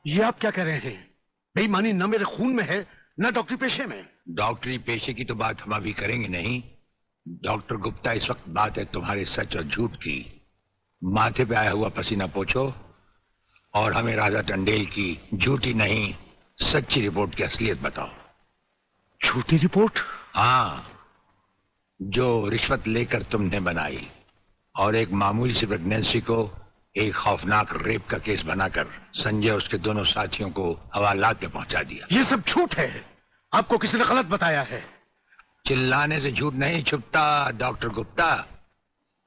ये आप क्या कह रहे हैं? बेईमानी न मेरे खून में है न डॉक्टरी पेशे में। डॉक्टरी पेशे की तो बात हम अभी करेंगे नहीं। डॉक्टर गुप्ता, इस वक्त बात है तुम्हारे सच और झूठ की। माथे पे आया हुआ पसीना पोछो और हमें राजा टंडेल की झूठी नहीं सच्ची रिपोर्ट की असलियत बताओ। झूठी रिपोर्ट? हाँ, जो रिश्वत लेकर तुमने बनाई और एक मामूली सी प्रेगनेंसी को एक खौफनाक रेप का केस बनाकर संजय और उसके दोनों साथियों को हवालात में पहुंचा दिया। ये सब झूठ है। आपको किसी ने गलत बताया है। चिल्लाने से झूठ नहीं छुपता डॉक्टर गुप्ता।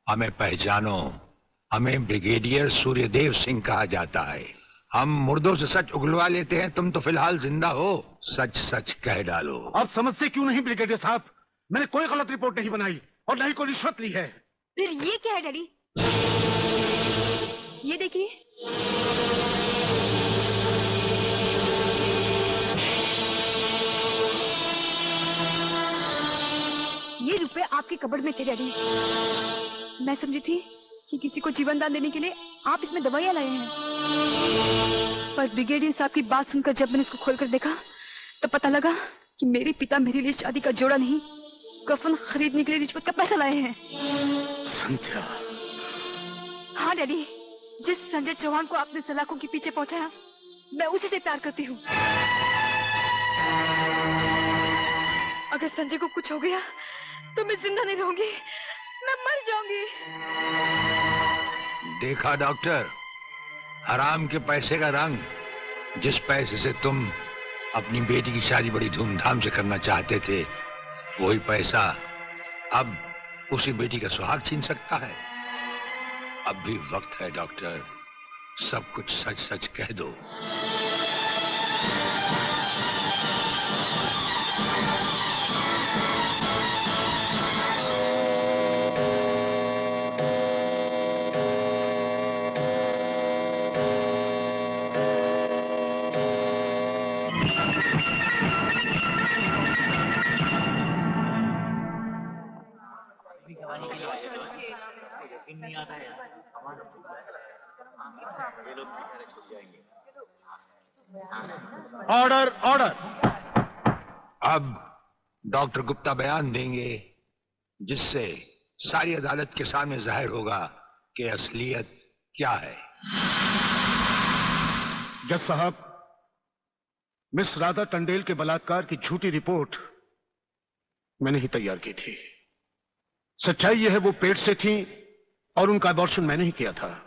हमें पहचानो, हमें ब्रिगेडियर सूर्यदेव सिंह कहा जाता है। हम मुर्दों से सच उगलवा लेते हैं। तुम तो फिलहाल जिंदा हो, सच सच कह डालो। आप समझते क्यों नहीं ब्रिगेडियर साहब? मैंने कोई गलत रिपोर्ट नहीं बनाई और न ही कोई रिश्वत ली है। फिर ये क्या है डैडी? ये देखिए। ये रुपए आपके कबर्ड में थे डैडी। मैं समझी थी कि किसी को जीवन दान देने के लिए आप इसमें दवाइयां लाए हैं, पर ब्रिगेडियर साहब की बात सुनकर जब मैंने इसको खोलकर देखा तो पता लगा कि मेरे पिता मेरे लिए शादी का जोड़ा नहीं, कफन खरीदने के लिए रिश्वत का पैसा लाए हैं। संध्या। हाँ डैडी, जिस संजय चौहान को आपने सलाखों के पीछे पहुंचाया, मैं उसी से प्यार करती हूँ। अगर संजय को कुछ हो गया तो मैं जिंदा नहीं रहूंगी, मैं मर जाऊंगी। देखा डॉक्टर, हराम के पैसे का रंग। जिस पैसे से तुम अपनी बेटी की शादी बड़ी धूमधाम से करना चाहते थे, वही पैसा अब उसी बेटी का सुहाग छीन सकता है। अब भी वक्त है डॉक्टर, सब कुछ सच सच कह दो। Order order. अब डॉक्टर गुप्ता बयान देंगे जिससे सारी अदालत के सामने जाहिर होगा कि असलियत क्या है। जज साहब, मिस राधा टंडेल के बलात्कार की झूठी रिपोर्ट मैंने ही तैयार की थी। सच्चाई यह है वो पेट से थी और उनका अबॉर्शन मैंने ही किया था।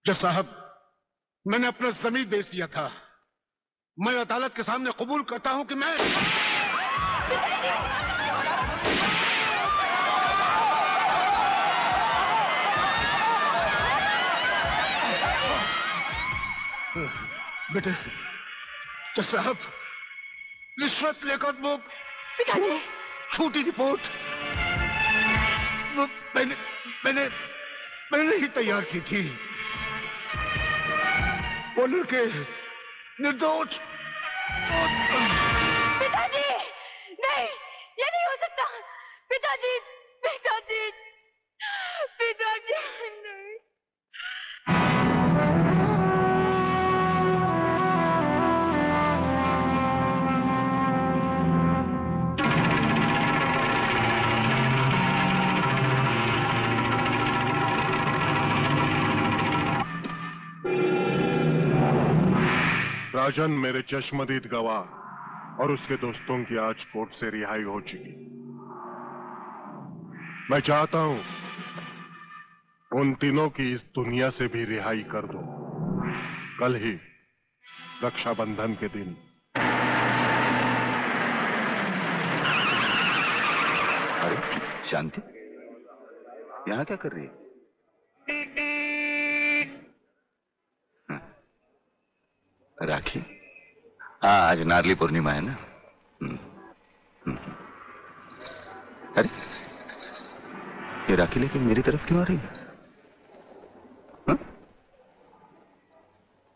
जज साहब, मैंने अपना जमीन बेच दिया था। मैं अदालत के सामने कबूल करता हूं कि मैं बेटे। जज साहब, रिश्वत लेकर वो झूठी रिपोर्ट वो मैंने ही तैयार की थी। वो लड़के निर्दोष। पिताजी, नहीं, ये नहीं हो सकता। पिताजी, पिताजी, पिताजी, नहीं। राजन मेरे चश्मदीद गवाह और उसके दोस्तों की आज कोर्ट से रिहाई हो चुकी। मैं चाहता हूं उन तीनों की इस दुनिया से भी रिहाई कर दो। कल ही रक्षाबंधन के दिन। अरे शांति, यहां क्या कर रही है? राखी? हाँ, आज नारली पूर्णिमा है ना। अरे ये राखी लेके मेरी तरफ क्यों आ रही है? हाँ?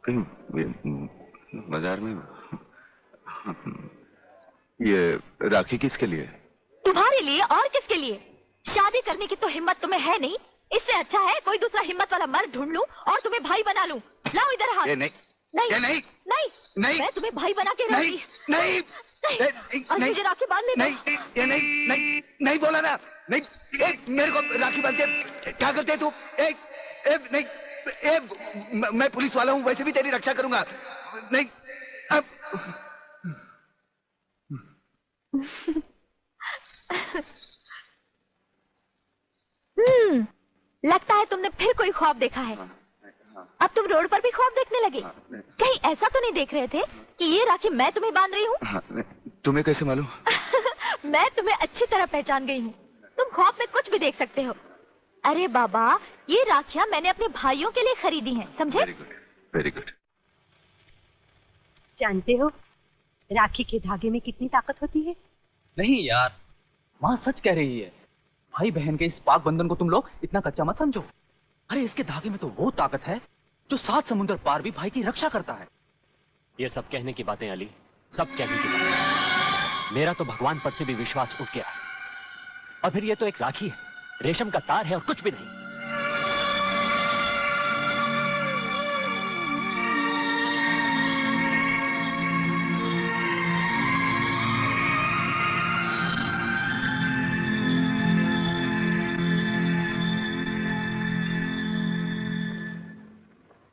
कहीं बाजार में? ये राखी किसके लिए? तुम्हारे लिए और किसके लिए? शादी करने की तो हिम्मत तुम्हें है नहीं इससे अच्छा है कोई दूसरा हिम्मत वाला मर्द ढूंढ लूं और तुम्हें भाई बना लूं। लाओ इधर हाथ। ये नहीं, नहीं, ये नहीं, नहीं, नहीं, मैं तुम्हें भाई बना के नहीं, रहूंगी। नहीं, और मुझे राखी बांधने दो। नहीं, ये नहीं, नहीं, नहीं बोला ना, नहीं, मेरे को राखी बांधते, क्या करते तू? नहीं, मैं पुलिस वाला हूँ, वैसे भी तेरी रक्षा करूंगा। नहीं, अब लगता है तुमने फिर कोई ख्वाब देखा है। अब तुम रोड पर भी ख्वाब देखने लगे। कहीं ऐसा तो नहीं देख रहे थे कि ये राखी मैं तुम्हें बांध रही हूँ? तुम्हें कैसे मालूम? मैं तुम्हें अच्छी तरह पहचान गई हूँ। तुम ख्वाब में कुछ भी देख सकते हो। अरे बाबा, ये राखियाँ मैंने अपने भाइयों के लिए खरीदी हैं, समझे? Very good, very good. जानते हो राखी के धागे में कितनी ताकत होती है? नहीं यार, माँ सच कह रही है। भाई बहन के इस पाक बंधन को तुम लोग इतना कच्चा मत समझो। अरे इसके धागे में तो वो ताकत है जो 7 समुद्र पार भी भाई की रक्षा करता है। ये सब कहने की बातें अली, सब कहने की बातें। मेरा तो भगवान पर से भी विश्वास उठ गया। और फिर ये तो एक राखी है, रेशम का तार है और कुछ भी नहीं।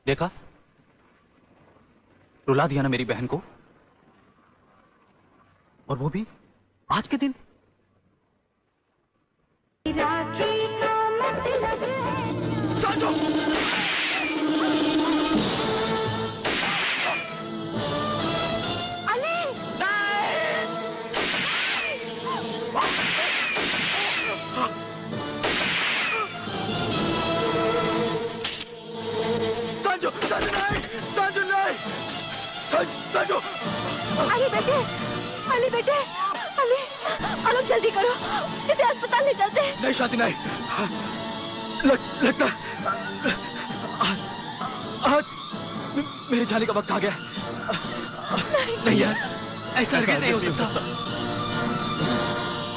देखा, रुला दिया ना मेरी बहन को, और वो भी आज के दिन। साजो! साजो! अली बेटे, अली बेटे, अली, आलोक जल्दी करो, इसे अस्पताल ले चलते हैं। नहीं शांति नहीं, लगता आज मेरे जाने का वक्त आ गया। नहीं यार, ऐसा नहीं हो सकता।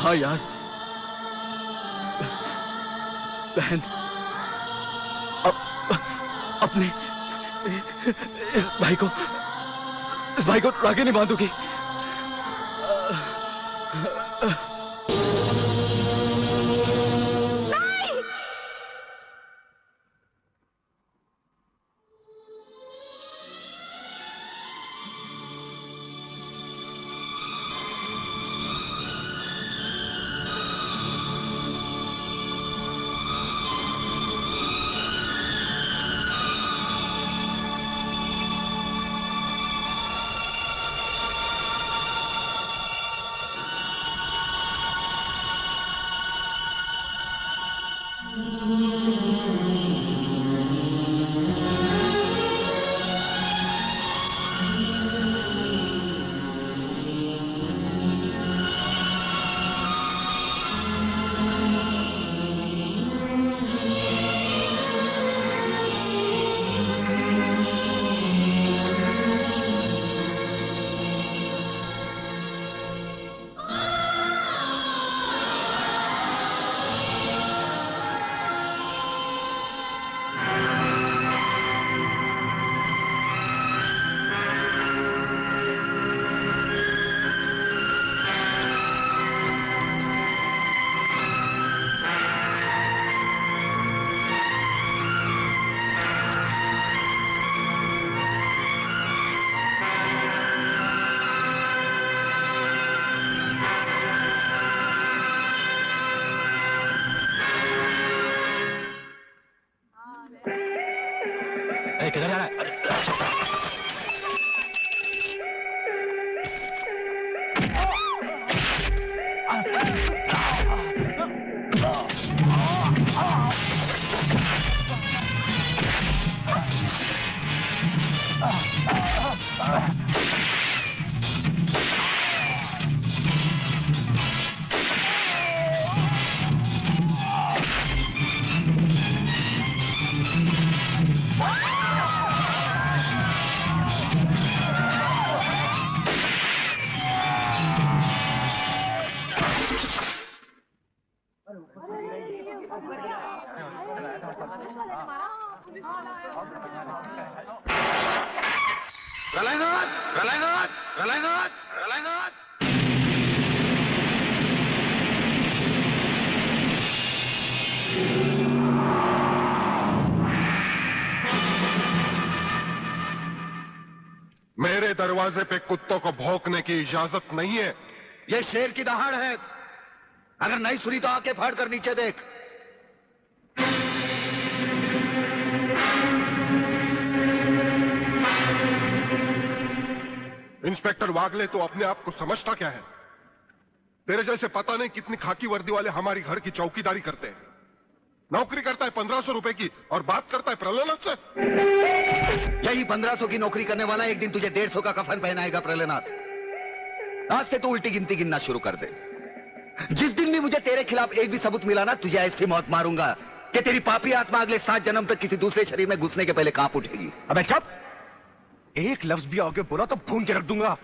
हाँ यार, बहन अपने इस भाई को राखी नहीं बांधूगी। किधर जा रहा है? प्रलयनाथ, प्रलयनाथ, प्रलयनाथ, प्रलयनाथ। मेरे दरवाजे पे कुत्तों को भौंकने की इजाजत नहीं है। ये शेर की दहाड़ है। अगर नहीं सुनी तो आंखें फाड़ कर नीचे देख। इंस्पेक्टर वागले, तो अपने आप को समझता क्या है? तेरे जैसे पता नहीं कितनी खाकी वर्दी वाले हमारी घर की चौकीदारी करते हैं। नौकरी करता है 1500 रुपए की और बात करता है प्रलयनाथ से। यही 1500 की नौकरी करने वाला एक दिन तुझे 150 का कफन पहनाएगा प्रलयनाथ। आज से तो उल्टी गिनती गिनना शुरू कर दे। जिस दिन भी मुझे तेरे खिलाफ एक भी सबूत मिला ना, तुझे ऐसी मौत मारूंगा कि तेरी पापी आत्मा अगले 7 जन्म तक किसी दूसरे शरीर में घुसने के पहले कांप उठेगी। अबे चुप! एक लफ्ज भी आगे बोला तो भून के रख दूंगा।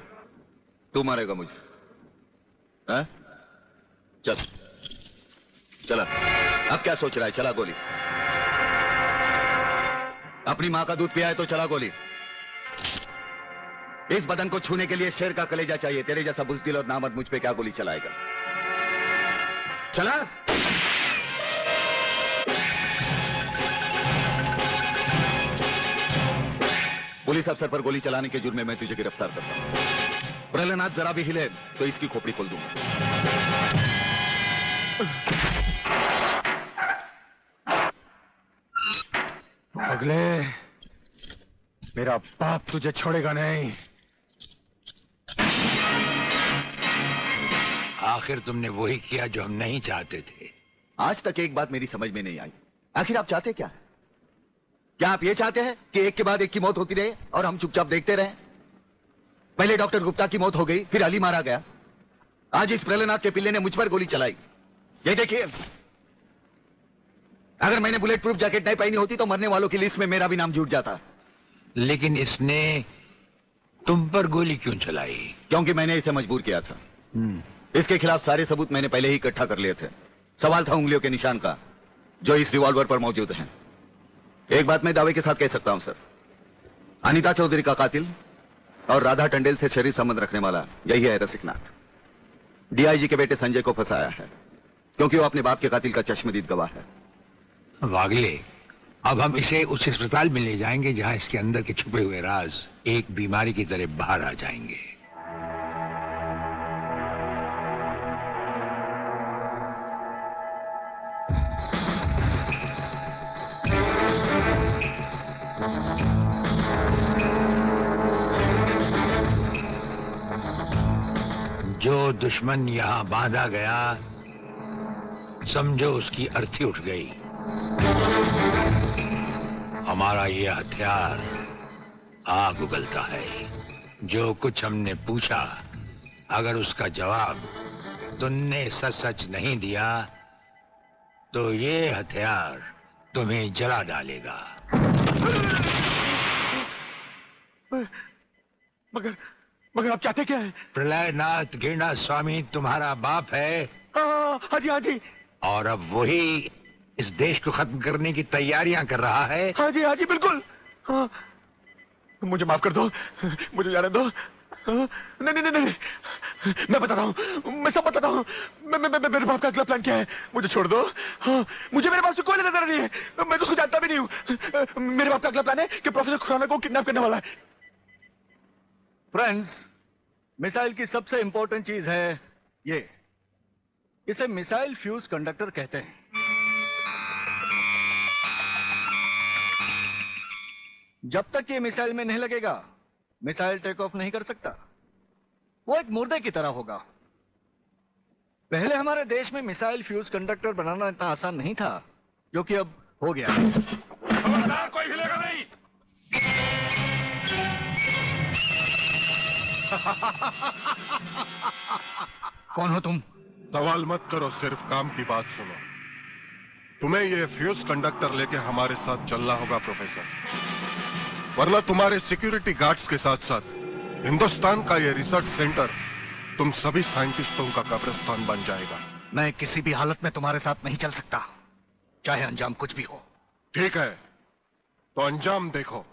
तू मारेगा मुझे? है? चल चला। अब क्या सोच रहा है? चला गोली। अपनी मां का दूध पिया है तो चला गोली। इस बदन को छूने के लिए शेर का कलेजा चाहिए। तेरे जैसा बुज़दिल और नामर्द मुझ पे क्या गोली चलाएगा? चला। पुलिस अफसर पर गोली चलाने के जुर्म में मैं तुझे गिरफ्तार करता हूं। प्रलयनाथ जरा भी हिले तो इसकी खोपड़ी खोल दूंगा। अगले, मेरा बाप तुझे छोड़ेगा नहीं। आखिर तुमने वही किया जो हम नहीं चाहते थे। आज तक एक बात मेरी समझ में नहीं आई। आखिर आप चाहते क्या है? क्या आप ये चाहते हैं कि एक के बाद एक की मौत होती रहे और हम चुपचाप देखते रहें? पहले डॉक्टर गुप्ता की मौत हो गई, फिर अली मारा गया, आज इस प्रलयनाथ के पिल्ले ने मुझ पर गोली चलाई। ये देखिए, अगर मैंने बुलेट प्रूफ जैकेट नहीं पहनी होती तो मरने वालों की लिस्ट में मेरा भी नाम जुड़ जाता। लेकिन इसने तुम पर गोली क्यों चलाई? क्योंकि मैंने इसे मजबूर किया था। इसके खिलाफ सारे सबूत मैंने पहले ही इकट्ठा कर लिए थे। सवाल था उंगलियों के निशान का, जो इस रिवॉल्वर पर मौजूद हैं। एक बात मैं दावे के साथ कह सकता हूं सर, अनीता चौधरी का कातिल और राधा टंडेल से शरीर संबंध रखने वाला यही है रसिकनाथ। डीआईजी के बेटे संजय को फंसाया है क्योंकि वो अपने बाप के कातिल का चश्मदीद गवाह है। वागले, अब हम इसे उस अस्पताल में ले जाएंगे जहां इसके अंदर के छुपे हुए राज एक बीमारी की तरह बाहर आ जाएंगे। जो दुश्मन यहां बांधा गया, समझो उसकी अर्थी उठ गई। हमारा ये हथियार आग उगलता है। जो कुछ हमने पूछा, अगर उसका जवाब तुमने सच सच नहीं दिया तो ये हथियार तुम्हें जला डालेगा। मगर आप चाहते क्या है? प्रलयनाथ गिरना स्वामी तुम्हारा बाप है। हाँ जी, हाँ जी। और अब वही इस देश को खत्म करने की तैयारियां कर रहा है। हाँ जी बिल्कुल। हाँ, मुझे माफ कर दो, मुझे जाने दो। नहीं, मैं बताता हूँ, मैं सब बताता हूँ। मेरे बाप का अगला प्लान क्या है? मुझे छोड़ दो। हाँ, मुझे मेरे बाप से कोई लेना नहीं है, मैं तो उसको जानता भी नहीं हूँ। मेरे बाप का अगला प्लान है कि प्रोफेसर खुराना को किडनैप करने वाला है। फ्रेंड्स, मिसाइल की सबसे इंपॉर्टेंट चीज है ये, इसे मिसाइल फ्यूज कंडक्टर कहते हैं। जब तक ये मिसाइल में नहीं लगेगा, मिसाइल टेक ऑफ नहीं कर सकता। वो एक मुर्दे की तरह होगा। पहले हमारे देश में मिसाइल फ्यूज कंडक्टर बनाना इतना आसान नहीं था, जो कि अब हो गया। खबरदार, कोई हिलेगा नहीं। कौन हो तुम? सवाल मत करो, सिर्फ काम की बात सुनो। तुम्हें ये फ्यूज कंडक्टर लेके हमारे साथ चलना होगा प्रोफेसर, वरना तुम्हारे सिक्योरिटी गार्ड्स के साथ साथ हिंदुस्तान का ये रिसर्च सेंटर तुम सभी साइंटिस्टों का कब्रिस्तान बन जाएगा। मैं किसी भी हालत में तुम्हारे साथ नहीं चल सकता, चाहे अंजाम कुछ भी हो। ठीक है, तो अंजाम देखो।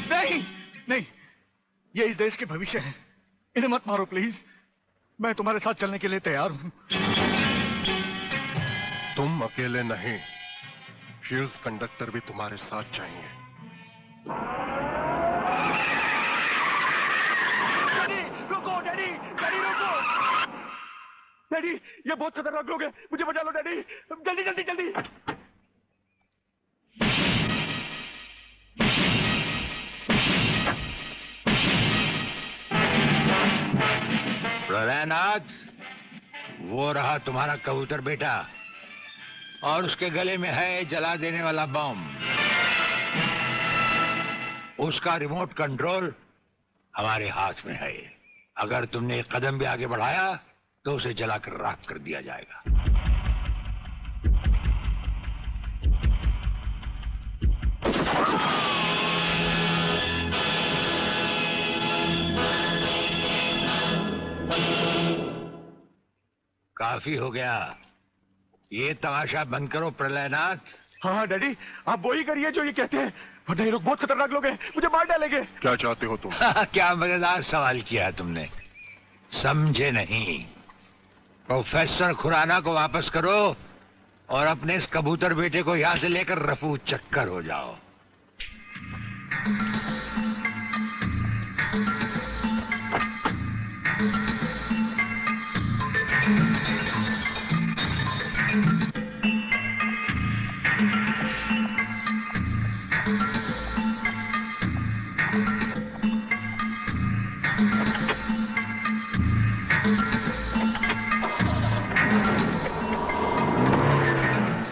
नहीं नहीं, ये इस देश के भविष्य है, इन्हें मत मारो प्लीज। मैं तुम्हारे साथ चलने के लिए तैयार हूं। तुम अकेले नहीं, फ्यूज कंडक्टर भी तुम्हारे साथ जाएंगे। डैडी रुको, डैडी डैडी रुको। डैडी ये बहुत खतरनाक लोग हैं, मुझे बचा लो डैडी, जल्दी जल्दी जल्दी। प्रलयनाथ, वो रहा तुम्हारा कबूतर बेटा, और उसके गले में है जला देने वाला बम। उसका रिमोट कंट्रोल हमारे हाथ में है। अगर तुमने एक कदम भी आगे बढ़ाया तो उसे जलाकर राख कर दिया जाएगा। काफी हो गया, ये तमाशा बंद करो प्रलयनाथ। हाँ डैडी, आप वो ही करिए जो ये कहते हैं, वरना ये लोग बहुत खतरनाक लोग हैं, मुझे मार डालेंगे। क्या चाहते हो तुम? क्या मजेदार सवाल किया है तुमने, समझे नहीं। प्रोफेसर खुराना को वापस करो और अपने इस कबूतर बेटे को यहां से लेकर रफू चक्कर हो जाओ।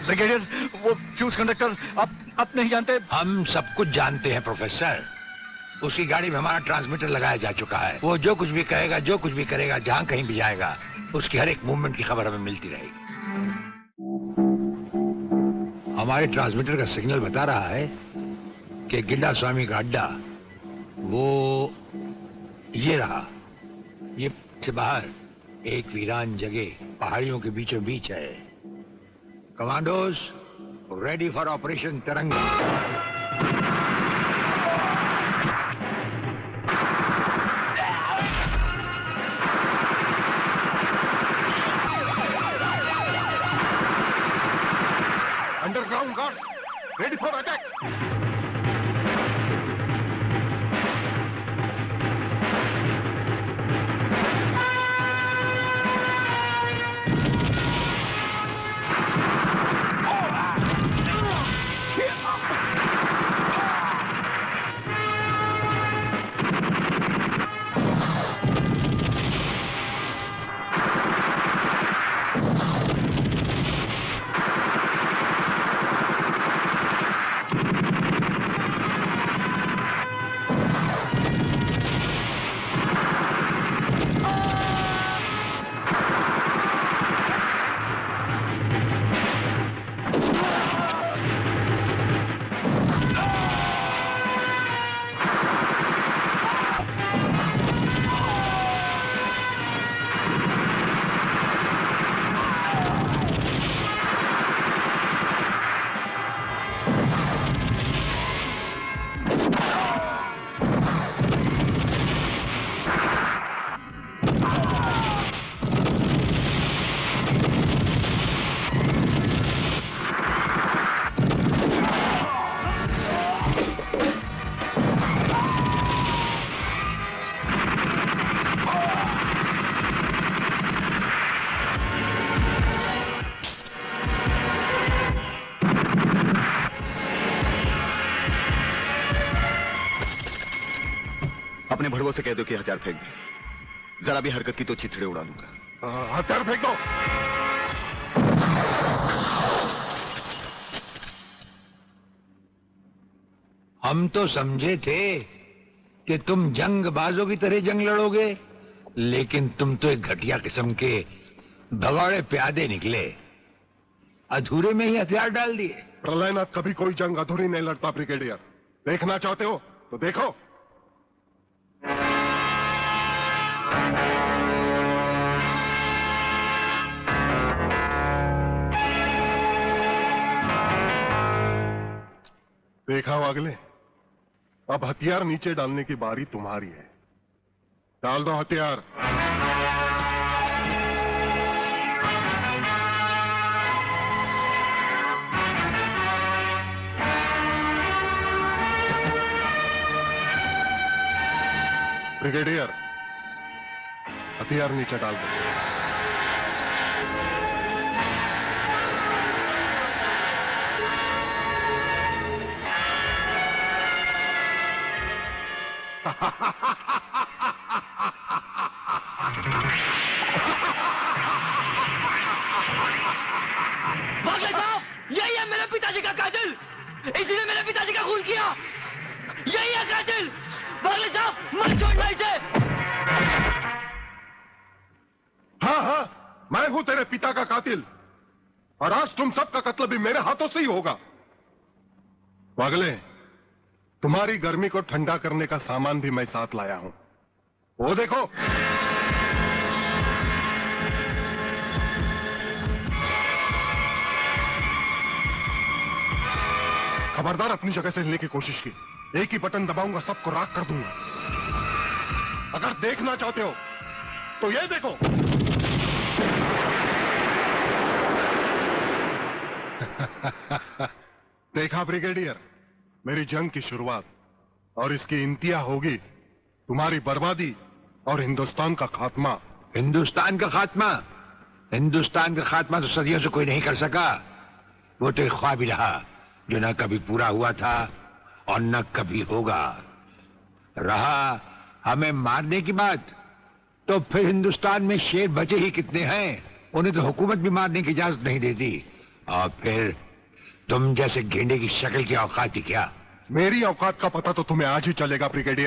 ब्रिगेडियर, वो फ्यूज कंडक्टर आप नहीं जानते? हम सब कुछ जानते हैं प्रोफेसर। उसकी गाड़ी में हमारा ट्रांसमीटर लगाया जा चुका है। वो जो कुछ भी कहेगा, जो कुछ भी करेगा, जहां कहीं भी जाएगा, उसकी हर एक मूवमेंट की खबर हमें मिलती रहेगी। हमारे ट्रांसमीटर का सिग्नल बता रहा है कि गिड्डा स्वामी का अड्डा वो ये रहा। ये से बाहर एक वीरान जगह पहाड़ियों के बीचों बीच है। कमांडोज रेडी फॉर ऑपरेशन तिरंगा। Underground guards ready for attack. अपने भड़वों से कह दो कि हथियार फेंक दे। जरा भी हरकत की तो चिथड़े उड़ा दूंगा। हथियार फेंक दो। हम तो समझे थे कि तुम जंगबाजों की तरह जंग लड़ोगे, लेकिन तुम तो एक घटिया किस्म के भगौड़े प्यादे निकले। अधूरे में ही हथियार डाल दिए। प्रलयनाथ कभी कोई जंग अधूरी नहीं लड़ता ब्रिगेडियर। देखना चाहते हो तो देखो। देखा वागले, अब हथियार नीचे डालने की बारी तुम्हारी है। डाल दो हथियार। ब्रिगेडियर, हथियार नीचे डाल दो। बागले साहब, यही है मेरे पिताजी का कातिल। इसी ने मेरे पिताजी का खून किया। यही है कातिल। बागले साहब, मत छोड़ना इसे। हाँ हाँ, मैं हूं तेरे पिता का कातिल, और आज तुम सबका कत्ल भी मेरे हाथों से ही होगा। वागले, तुम्हारी गर्मी को ठंडा करने का सामान भी मैं साथ लाया हूं। वो देखो। खबरदार अपनी जगह से हिलने की कोशिश की। एक ही बटन दबाऊंगा, सबको राख कर दूंगा। अगर देखना चाहते हो तो ये देखो। देखा ब्रिगेडियर, मेरी जंग की शुरुआत, और इसकी इंतहा होगी तुम्हारी बर्बादी और हिंदुस्तान का खात्मा। हिंदुस्तान का खात्मा? हिंदुस्तान का खात्मा तो सदियों से कोई नहीं कर सका। वो तो एक ख्वाब ही रहा जो न कभी पूरा हुआ था और न कभी होगा। रहा हमें मारने की बात, तो फिर हिंदुस्तान में शेर बचे ही कितने हैं। उन्हें तो हुकूमत भी मारने की इजाजत नहीं देती। और फिर तुम जैसे गेंडे की शक्ल की औकात ही क्या। मेरी औकात का पता तो तुम्हें आज ही चलेगा ब्रिगेडियर।